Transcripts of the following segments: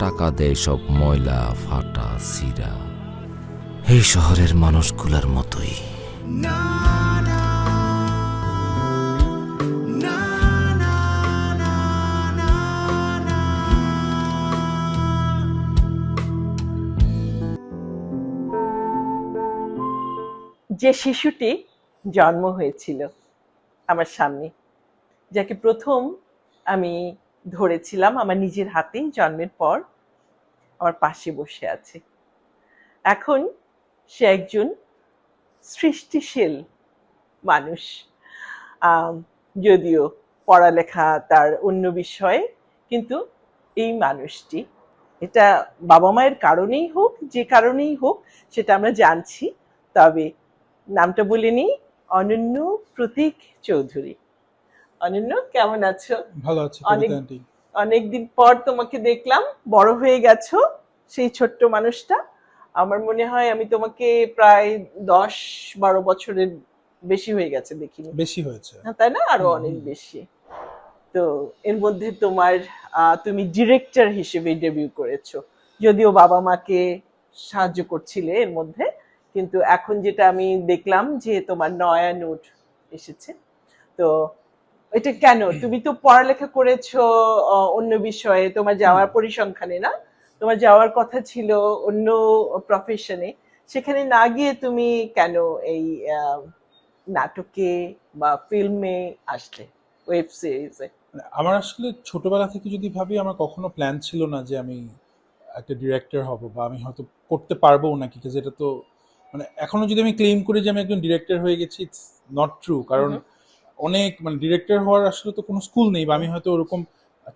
টাকা দেয় সব ময়লা ফাটা সিরা এই শহরের মানুষগুলার মতোই। যে শিশুটি জন্ম হয়েছিল আমার সামনে, যাকে প্রথম আমি ধরেছিলাম আমার নিজের হাতেই জন্মের পর, আমার পাশে বসে আছে। এখন সে একজন সৃষ্টিশীল মানুষ। যদিও পড়ালেখা তার অন্য বিষয়ে, কিন্তু এই মানুষটি, এটা বাবা মায়ের কারণেই হোক, যে কারণেই হোক সেটা আমরা জানছি, তবে নামটা বলে নিই, অনন্য প্রতীক চৌধুরী। অনন্য, কেমন আছো? ভালো আছি অনেক কবিতা আন্টি। অনেকদিন পর তোমাকে দেখলাম, বড় হয়ে গেছো, সেই ছোট্ট মানুষটা। আমার মনে হয় আমি তোমাকে প্রায় 10-12 বছরের বেশি হয়ে গেছে দেখিনি, বেশি হয়েছে। তাই না? আরো অনেক বেশি। তো এর মধ্যে তুমি ডিরেক্টর হিসেবে ডেবিউ করেছো, যদিও বাবা মাকে সাহায্য করছিলে এর মধ্যে, কিন্তু এখন যেটা আমি দেখলাম যে তোমার নয়া নোট এসেছে। তো এটা কেন? তুমি তো পড়ালেখা করেছো অন্য বিষয়ে, তোমার যাওয়ার পরিসংখ্যানে না, তোমার যাওয়ার কথা ছিল অন্য প্রফেশনে, সেখানে না গিয়ে তুমি কেন এই নাটকে বা ফিল্মে আসলে, ওয়েব সিরিজে? আমার আসলে ছোটবেলা থেকে যদি ভাবি, আমার কখনো প্ল্যান ছিল না যে আমি একটা ডিরেক্টর হব, বা আমি হয়তো করতে পারবো নাকি, কারণ এটা তো মানে এখনো যদি আমি ক্লেম করি যে আমি একজন ডিরেক্টর হয়ে গেছি, ইটস নট ট্রু। কারণ অনেক মানে ডিরেক্টর হওয়ার আসলে তো কোনো স্কুল নেই, বা আমি হয়তো ওরকম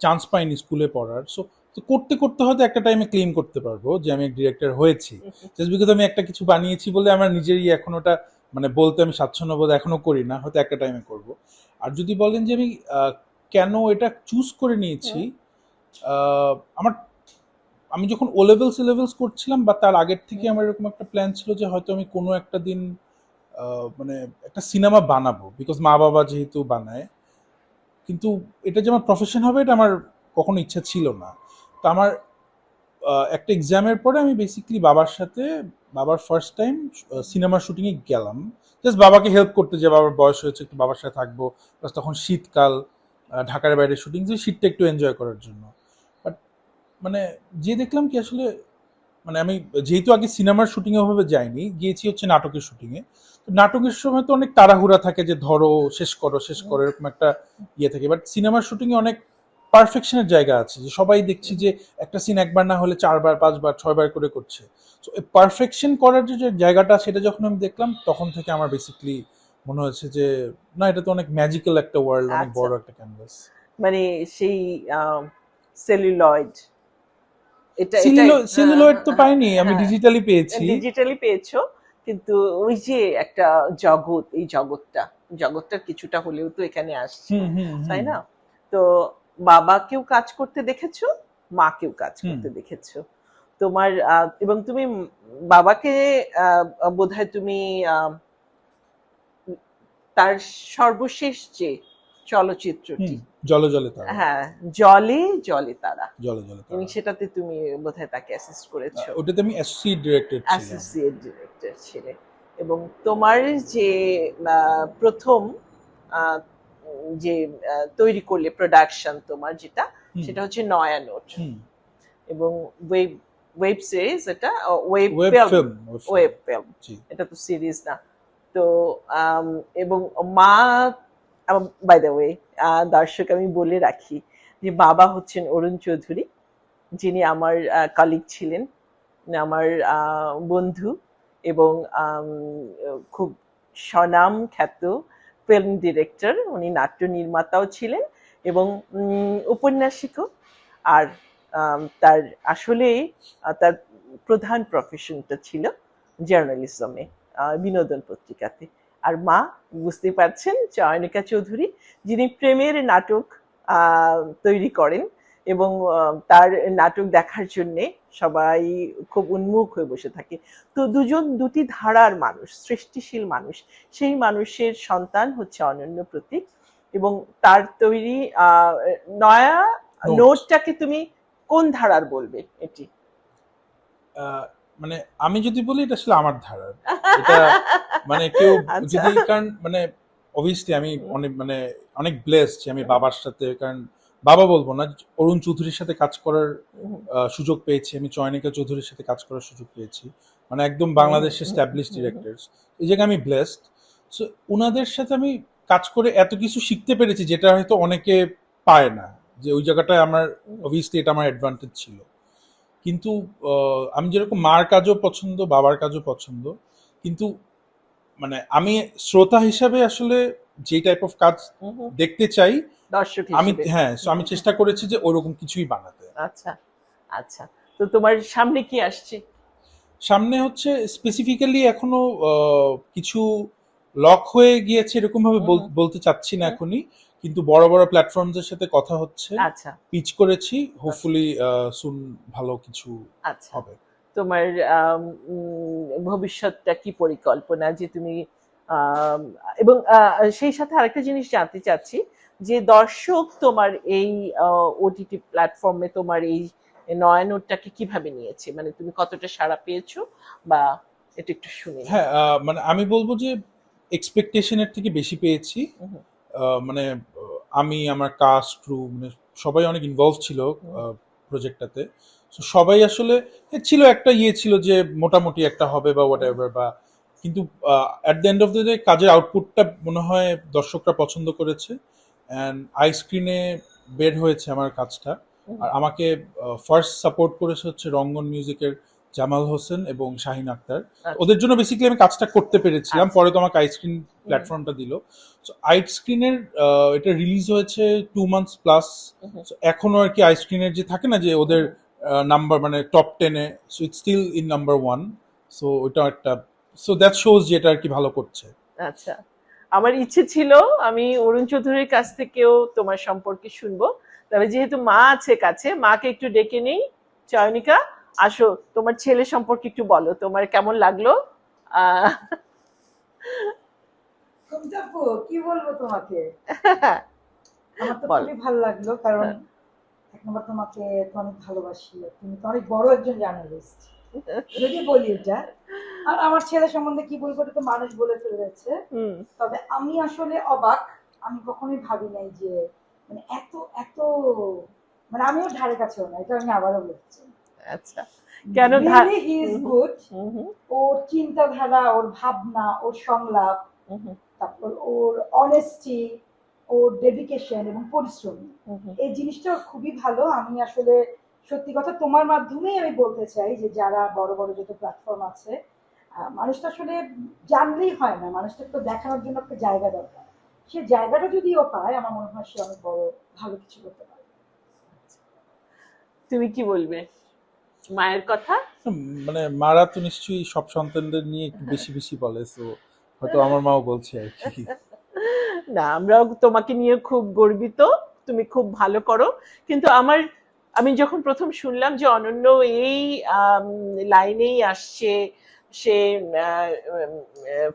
চান্স পাইনি স্কুলে পড়ার। সো তো করতে করতে হয়তো একটা টাইমে ক্লেম করতে পারবো যে আমি ডিরেক্টর হয়েছি। জাস্ট বিকজ আমি একটা কিছু বানিয়েছি বলে আমার নিজেরই এখন ওটা মানে বলতে আমি স্বাচ্ছন্দ্য বোধ এখনো করি না, হয়তো একটা টাইমে করব। আর যদি বলেন যে আমি কেন এটা চুজ করে নিয়েছি, আমার আমি যখন ও লেভেলস করছিলাম বা তার আগের থেকে আমার এরকম একটা প্ল্যান ছিল যে হয়তো আমি কোনো একটা দিন মানে একটা সিনেমা বানাবো, বিকজ মা বাবা যেহেতু বানায়। কিন্তু এটা যে আমার প্রফেশন হবে এটা আমার কখনো ইচ্ছা ছিল না। তো আমার একটা এক্সামের পরে আমি বেসিক্যালি বাবার ফার্স্ট টাইম সিনেমার শুটিংয়ে গেলাম, জাস্ট বাবাকে হেল্প করতে, যে বাবার বয়স হয়েছে, একটু বাবার সাথে থাকবো, প্লাস তখন শীতকাল, ঢাকার বাইরে শুটিং, যে শীতটা একটু এনজয় করার জন্য। বাট মানে যে দেখলাম কি আসলে, মানে আমি যেহেতু আগে সিনেমার শুটিংয়ে ওভাবে যাইনি, গিয়েছি হচ্ছে নাটকের শুটিংয়ে। তো নাটকের সময় তো অনেক তাড়াহুড়া থাকে যে ধরো শেষ করো এরকম একটা ইয়ে থাকে। বাট সিনেমার শুটিংয়ে অনেক পারফেকশনের জায়গা আছে, যে সবাই দেখছি যে একটা সিন একবার না হলে 4বার 5বার 6বার করে করছে। তো এই পারফেকশন করার যে জায়গাটা, সেটা যখন আমি দেখলাম তখন থেকে আমার বেসিক্যালি মনে হয়েছে যে না, এটা তো অনেক ম্যাজিক্যাল একটা ওয়ার্ল্ড, অনেক আচ্ছা, বড় একটা ক্যানভাস। মানে সেই সেলুলয়েড, এটাই। সেলুলয়েড তো পাইনি, আমি ডিজিটালি পেয়েছি। ডিজিটালি পেয়েছো, কিন্তু ওই যে একটা জগৎ, এই জগৎটার কিছুটা হলেও তো এখানে আসছে, হুম হুম তাই হুম না? তো বাবাকেও কাজ করতে দেখেছো, মাকেও কাজ হুম। করতে দেখেছো। তোমার এবং তুমি বাবাকে বোধহয় তুমি তার সর্বশেষ যে চলচ্চিত্রটি, হুম, জলে জলে তারা। হ্যাঁ, জলে জলে তারা, জলে জলে এবং তারা, সেটাতে তুমি বোধহয় তাকে অ্যাসিস্ট করেছো, ওটাতে আমি অ্যাসোসিয়েট ডিরেক্টর ছিলাম। অ্যাসোসিয়েট ডিরেক্টর ছিলে। এবং তোমার যে প্রথম আহ, যে তৈরি করলে প্রোডাকশন তোমার যেটা, হুম সেটা হচ্ছে নয়া নোট। হুম। এবং ওয়েব ওয়েব সিরিজ, এটা web web film, film, web film, জি। এটা তো সিরিজ না। তো এবং মা, বাই দ্য ওয়ে, দর্শক আমি বলে রাখি যে বাবা হচ্ছেন অরুণ চৌধুরী, যিনি আমার কলিগ ছিলেন, আমার বন্ধু, এবং খুব স্বনাম খ্যাত ফিল্ম ডিরেক্টর। উনি নাট্য নির্মাতাও ছিলেন এবং উপন্যাসিকও। আর তার আসলে তার প্রধান প্রফেশনটা ছিল জার্নালিজমে, বিনোদন পত্রিকাতে। আর মা, বুঝতে পারছেন, চয়নিকা চৌধুরী, যিনি প্রেমের নাটক তৈরি করেন, এবং তার নাটক দেখার জন্যে সবাই খুব উন্মুখ হয়ে বসে থাকে। তো দুজন দুটি ধারার মানুষ, সৃষ্টিশীল মানুষ, সেই মানুষের সন্তান হচ্ছে অনন্য প্রতীক। এবং তার তৈরি নয়া নোট। নোটটাকে তুমি কোন ধারার বলবে এটি? আহ, মানে আমি যদি বলি এটা আসলে আমার ধারণা, এটা মানে কেউ আচ্ছা। যদি, কারণ মানে অবভিয়াসলি আমি অনেক ব্লেসড যে আমি হুম, বাবার সাথে, কারণ বাবা বলবো না, অরুণ চৌধুরীর সাথে কাজ করার হুম, সুযোগ পেয়েছি, আমি চয়নিকা চৌধুরীর সাথে কাজ করার সুযোগ পেয়েছি, মানে একদম হুম, বাংলাদেশের হুম, স্ট্যাবলিশ হুম, হুম, ডিরেক্টরস, এই জায়গায় আমি ব্লেসড। সো উনাদের সাথে আমি কাজ করে এত কিছু শিখতে পেরেছি যেটা হয়তো অনেকে পায় না, যে ওই জায়গাটায় আমার হুম, অবভিয়াসলি এটা আমার অ্যাডভান্টেজ ছিল। কিন্তু আমি যেরকম মার কাজও পছন্দ, বাবার কাজও পছন্দ, কিন্তু মানে আমি শ্রোতা হিসাবে আসলে যে টাইপ অফ কাজ হুম, হুম, দেখতে চাই, দর্শক আমি হিসেবে। হ্যাঁ, so হুম, আমি হুম, চেষ্টা করেছি যে ওরকম কিছুই বানাতে। আচ্ছা, আচ্ছা। তো তোমার সামনে কি আসছে? সামনে হচ্ছে স্পেসিফিক্যালি এখনো কিছু লক হয়ে গিয়েছে এরকম ভাবে হুম, হুম, বলতে চাচ্ছি না হুম, এখনই, কিন্তু বড় বড় প্ল্যাটফর্মসের সাথে কথা হচ্ছে, আচ্ছা, পিচ করেছি, আচ্ছা, হোপফুলি সুন ভালো কিছু আচ্ছা। হবে। তোমার ভবিষ্যৎটা কি পরিকল্পনা, যে তুমি আম, এবং সেই সাথে আরেকটা জিনিস জানতে চাচ্ছি, যে দর্শক তোমার এই ওটিটি প্ল্যাটফর্মে তোমার এই নয়ানোরটাকে কিভাবে নিয়েছে, মানে তুমি কতটা সাড়া পেয়েছো, বা এটা একটু শুনে নি। হ্যাঁ, মানে আমি বলবো যে এক্সপেকটেশনের থেকে বেশি পেয়েছি। হুম, মানে আমি, আমার কাস্ট ক্রু, মানে সবাই অনেক ইনভলভ ছিল হুম, প্রজেক্টটাতে। সো সবাই আসলে ছিল একটা ছিল যে মোটামুটি একটা হবে বা হোয়াট হুম, এভার, বা কিন্তু at the end of the day কাজের আউটপুটটা মনে হয় দর্শকরা পছন্দ করেছে, অ্যান্ড আই স্ক্রিনে বের হয়েছে আমার কাজটা। হুম, আর আমাকে ফার্স্ট সাপোর্ট করেছে হচ্ছে রঙ্গন মিউজিকের জামাল হোসেন এবং শাহিন আক্তার। আচ্ছা, ওদের জন্য বেসিক্যালি আমি কাজটা করতে পেরেছিলাম, আচ্ছা, পরে তো আমাকে আইস্ক্রিন হুম, প্ল্যাটফর্মটা দিল। সো আইস্ক্রিনের এটা রিলিজ হয়েছে 2 মান্থস প্লাস। হুম, হুম, এখনো আর কি আইস্ক্রিনের যে থাকে না যে ওদের হুম, নাম্বার মানে টপ 10-এ, so it's still in number 1। So ওইটা একটা, সো দ্যাট শোজ যে এটা আর কি ভালো করছে। আচ্ছা। আমার ইচ্ছে ছিল আমি অরুণ চৌধুরীর কাছ থেকেও তোমার সম্পর্কে শুনবো, তবে যেহেতু মা আছে কাছে, মাকে একটু ডেকে নেই। চয়নিকা, আসো, তোমার ছেলে সম্পর্কে একটু বলো, তোমার কেমন লাগলো? আহ, কবিতাপু, কি বলবো তোমাকে? আমার তো বলো। খুবই ভালো লাগলো, কারণ হ্যাঁ। এক নম্বর তোমাকে তো অনেক ভালোবাসি, তুমি তো অনেক বড় একজন জার্নালিস্ট, যদি বলি এটা। আর আমার ছেলে সম্বন্ধে কি বলবো, এটা তো মানুষ বলে ফেলেছে। হুম, তবে আমি আসলে অবাক, আমি কখনোই ভাবি নাই যে মানে এত এত, মানে আমি ওর ধারে কাছেও না, এটা আমি আবারও বলছি। আচ্ছা। কেন really he is hmm, hmm, good. Hmm, hmm, ওর চিন্তাধারা, ওর ভাবনা, ওর সংলাপ, হুম, হুম, তারপর ওর অনেস্টি, ওর ডেডিকেশন এবং পরিশ্রম, হুম, হুম। এই জিনিসটা ওর খুবই ভালো। আমি আসলে সত্যি কথা তোমার মাধ্যমেই আমি বলতে চাই যে যারা বড় বড় যত প্ল্যাটফর্ম আছে, মানুষটা আসলে জানলেই হয় না, মানুষটা তো দেখানোর জন্য একটা জায়গা দরকার। সে জায়গাটা যদি ও পায়, আমার মনে হয় সে অনেক বড় ভালো কিছু করতে পারে। তুমি কি বলবে মায়ের কথা? মানে মারা তো নিশ্চয়ই সব সন্তানদের নিয়ে একটু বেশি বেশি বলে, সো হয়তো আমার মাও বলছে আর কি। না, আমরাও তোমাকে নিয়ে খুব গর্বিত, তুমি খুব ভালো করো। কিন্তু আমি যখন প্রথম শুনলাম যে অনন্য এই লাইনেই আসছে, সে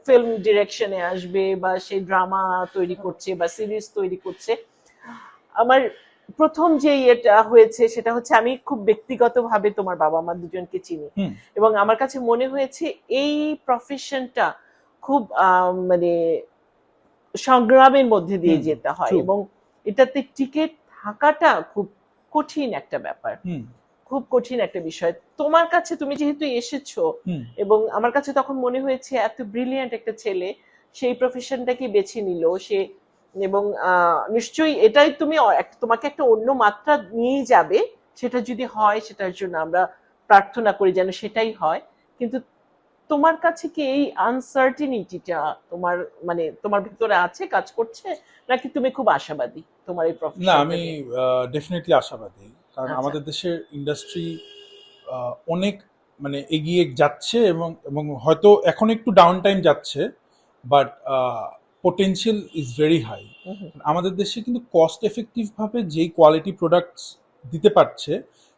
ফিল্ম ডিরেকশনে আসবে, বা সে ড্রামা তৈরি করছে বা সিরিজ তৈরি করছে, আমার প্রথম যে ইয়েটা হয়েছে সেটা হচ্ছে, আমি খুব ব্যক্তিগতভাবে তোমার বাবা মা দুজনকে চিনি, হুম, এবং আমার কাছে মনে হয়েছে এই প্রফেশনটা খুব মানে সংগ্রামের মধ্যে দিয়ে হুম, যেতে হয়, ট্রু, এবং এটাতে টিকে থাকাটা খুব কঠিন একটা ব্যাপার, হুম, খুব কঠিন একটা বিষয়। তোমার কাছে, তুমি যেহেতু এসেছো, হুম, এবং আমার কাছে তখন মনে হয়েছে এত ব্রিলিয়ান্ট একটা ছেলে সেই প্রফেশনটাকে বেছে নিল সে, এবং নিশ্চয়ই এটাই তুমি তোমাকে একটা অন্য মাত্রা নিয়ে যাবে, সেটা যদি হয় সেটার জন্য আমরা প্রার্থনা করি যেন সেটাই হয়। কিন্তু তোমার কাছে কি এই আনসার্টিনিটিটা তোমার, মানে তোমার ভিতরে আছে, কাজ করছে, নাকি তুমি খুব আশাবাদী তোমার এই না প্রফেশনটা আমি নিয়ে? ডেফিনেটলি আশাবাদী, কারণ আচ্ছা। আমাদের দেশের ইন্ডাস্ট্রি অনেক মানে এগিয়ে যাচ্ছে, এবং এবং হয়তো এখন একটু ডাউন টাইম যাচ্ছে, but potential is very high. Hmm, hmm, আমাদের দেশে কিন্তু কস্ট এফেক্টিভ ভাবে যেই কোয়ালিটি প্রোডাক্টস দিতে পারছে,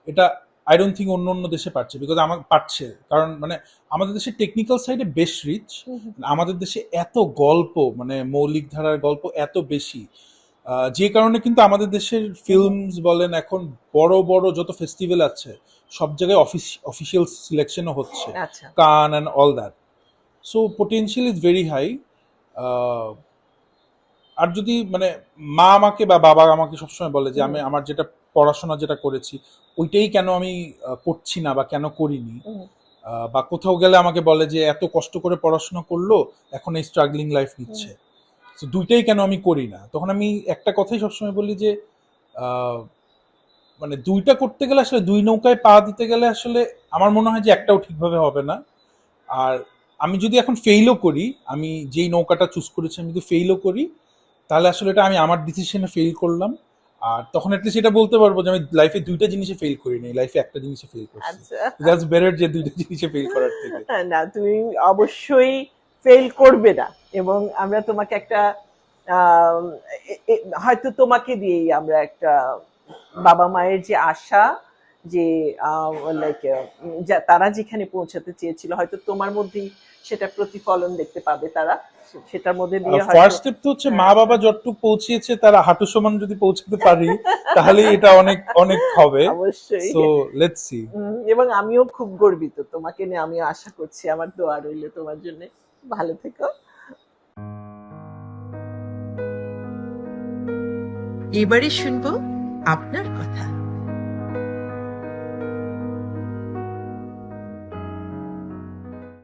এটা আই ডোন্ট থিঙ্ক অন্য অন্য দেশে পারছে, বিকজ আমার পারছে কারণ মানে আমাদের দেশে টেকনিক্যাল সাইডে বেশ রিচ। হুম, হুম, আমাদের দেশে এত গল্প, মানে মৌলিক ধারার গল্প এত বেশি, যে কারণে কিন্তু আমাদের দেশের ফিল্মস বলেন, এখন বড় বড় যত ফেস্টিভ্যাল আছে সব জায়গায় অফিসিয়াল সিলেকশনও হচ্ছে, আচ্ছা। Cannes and all that. So potential is very high. আর যদি মানে মা আমাকে বা বাবা আমাকে সবসময় বলে যে আমি আমার যেটা পড়াশোনা যেটা করেছি ওইটাই কেন আমি করছি না বা কেন করিনি, বা কোথাও গেলে আমাকে বলে যে এত কষ্ট করে পড়াশোনা করলো এখন এই স্ট্রাগলিং লাইফ নিচ্ছে, তো দুইটাই কেন আমি করি না, তখন আমি একটা কথাই সবসময় বলি যে আহ, মানে দুইটা করতে গেলে আসলে দুই নৌকায় পা দিতে গেলে আসলে আমার মনে হয় যে একটাও ঠিকভাবে হবে না। আর আমি যদি এখন ফেইলও করি, আমি যেই নৌকাটা চুজ করেছি আমি যদি ফেইলও করি, তাহলে আসলে এটা আমি আমার ডিসিশনে ফেল করলাম। আর তখন অ্যাটলিস্ট এটা বলতে পারবো যে আমি লাইফে দুইটা জিনিসে ফেল করিনি, লাইফে একটা জিনিসে ফেল করছি। আচ্ছা। দ্যাটস বেটার যে দুইটা জিনিসে ফেল করার থেকে। না, তুমি অবশ্যই ফেল করবে না, এবং আমরা তোমাকে একটা আম, হয়তো তোমাকে দিয়েই আমরা একটা বাবা মায়ের যে আশা, যে লাইক তারা যেখানে পৌঁছাতে চেয়েছিল হয়তো তোমার মধ্যেই সেটা প্রতিফলন দেখতে পাবে তারা, সেটার মধ্যে দিয়ে হয়তো ফার্স্ট স্টেপ তো হচ্ছে মা বাবা যতটুকু পৌঁছিয়েছে তারা হাঁটু সমান যদি পৌঁছাতে পারি তাহলে এটা অনেক অনেক হবে। অবশ্যই। So let's see. এবং আমিও খুব গর্বিত তোমাকে নিয়ে, আমিও আশা করছি, আমার দোয়া রইল তোমার জন্য। ভালো থেকো। এবারে শুনবো আপনার কথা।